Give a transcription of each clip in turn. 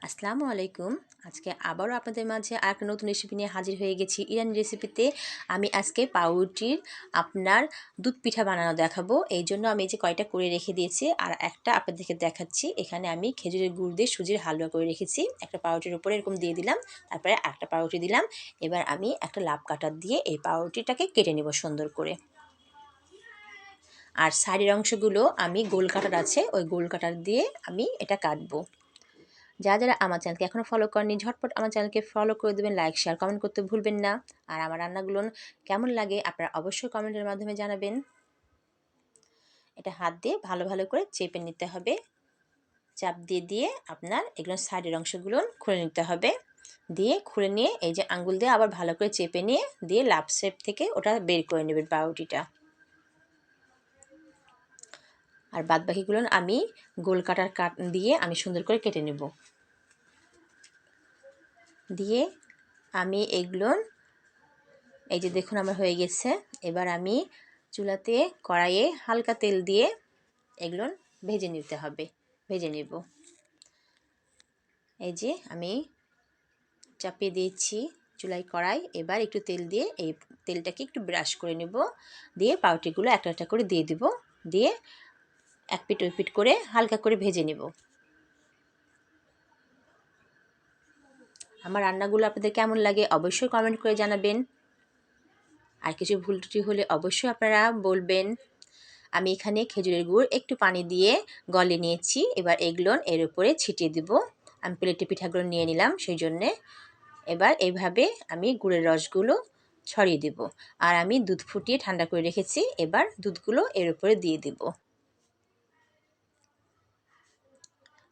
আসসালামু আলাইকুম। আজকে আবারও আপনাদের মাঝে আরেকটা নতুন রেসিপি নিয়ে হাজির হয়ে গেছি। ইরানি রেসিপিতে আমি আজকে পাউরুটির আপনার দুধ পিঠা বানানো দেখাবো। এই জন্য আমি এই যে কয়টা করে রেখে দিয়েছি আর একটা আপনাদেরকে দেখাচ্ছি। এখানে আমি খেজুরের গুড় দিয়ে সুজির হালুয়া করে রেখেছি। একটা পাউরুটির উপরে এরকম দিয়ে দিলাম, তারপরে একটা পাউরুটি দিলাম। এবার আমি একটা লাভ কাটার দিয়ে এই পাউরুটিটাকে কেটে নেব সুন্দর করে। আর সাইডের অংশগুলো আমি গোল কাটার আছে, ওই গোল কাটার দিয়ে আমি এটা কাটবো। যারা আমার চ্যানেলকে এখনও ফলো করেনি ঝটপট আমার চ্যানেলকে ফলো করে দেবেন, লাইক শেয়ার কমেন্ট করতে ভুলবেন না। আর আমার রান্নাগুলো কেমন লাগে আপনারা অবশ্যই কমেন্টের মাধ্যমে জানাবেন। এটা হাত দিয়ে ভালো ভালো করে চেপে নিতে হবে, চাপ দিয়ে দিয়ে আপনার এগুলো সাইডের অংশগুলো খুলে নিতে হবে। দিয়ে খুলে নিয়ে এই যে আঙ্গুল দিয়ে আবার ভালো করে চেপে নিয়ে দিয়ে লাভ শেপ থেকে ওটা বের করে নেবেন পাউরুটিটা। আর বাদবাকিগুলো আমি গোল কাটার দিয়ে আমি সুন্দর করে কেটে নেব। দিয়ে আমি এগুলো এই যে দেখুন আমার হয়ে গেছে। এবার আমি চুলাতে কড়াইয়ে হালকা তেল দিয়ে এগুলো ভেজে নিতে হবে, ভেজে নেব। এই যে আমি চাপিয়ে দিয়েছি চুলায় কড়াই। এবার একটু তেল দিয়ে এই তেলটাকে একটু ব্রাশ করে নেব, দিয়ে পাউরুটিগুলো একটা একটা করে দিয়ে দিব, দিয়ে এক পিঠ ওই পিঠ করে হালকা করে ভেজে নেব। আমার রান্নাগুলো আপনাদের কেমন লাগে অবশ্যই কমেন্ট করে জানাবেন। আর কিছু ভুল ত্রুটি হলে অবশ্যই আপনারা বলবেন। আমি এখানে খেজুরের গুড় একটু পানি দিয়ে গলে নিয়েছি। এবার এগুলো এর উপরে ছিটিয়ে দিব। আমি প্লেটে পিঠাগুলো নিয়ে নিলাম সেই জন্যে। এবার এইভাবে আমি গুড়ের রসগুলো ছড়িয়ে দিব। আর আমি দুধ ফুটিয়ে ঠান্ডা করে রেখেছি, এবার দুধগুলো এর উপরে দিয়ে দিব।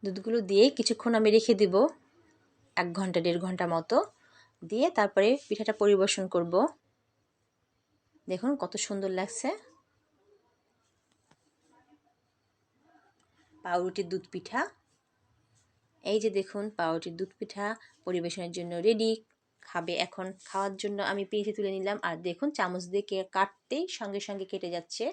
দুধগুলো দিয়ে কিছুক্ষণ আমি রেখে দিব, 1 ঘন্টা 1.5 ঘন্টা মতো। দিয়ে তারপরে পিঠাটা পরিবেশন করব। দেখুন কত সুন্দর লাগছে পাউরুটির দুধ পিঠা। এই যে দেখুন পাউরুটির দুধ পিঠা পরিবেশনের জন্য রেডি। খাবে এখন, খাওয়ার জন্য আমি পেঁচে তুলে নিলাম। আর দেখুন চামচ দিয়ে কাটতেই সঙ্গে সঙ্গে কেটে যাচ্ছে।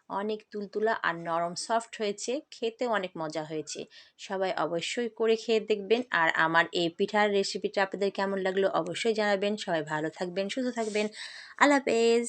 অনেক তুলতুলা আর নরম সফট হয়েছে, খেতে অনেক মজা হয়েছে। সবাই অবশ্যই করে খেয়ে দেখবেন। আর আমার এই পিঠার রেসিপিটা আপনাদের কেমন লাগলো অবশ্যই জানাবেন। সবাই ভালো থাকবেন, সুস্থ থাকবেন। আল্লাহ হাফেজ।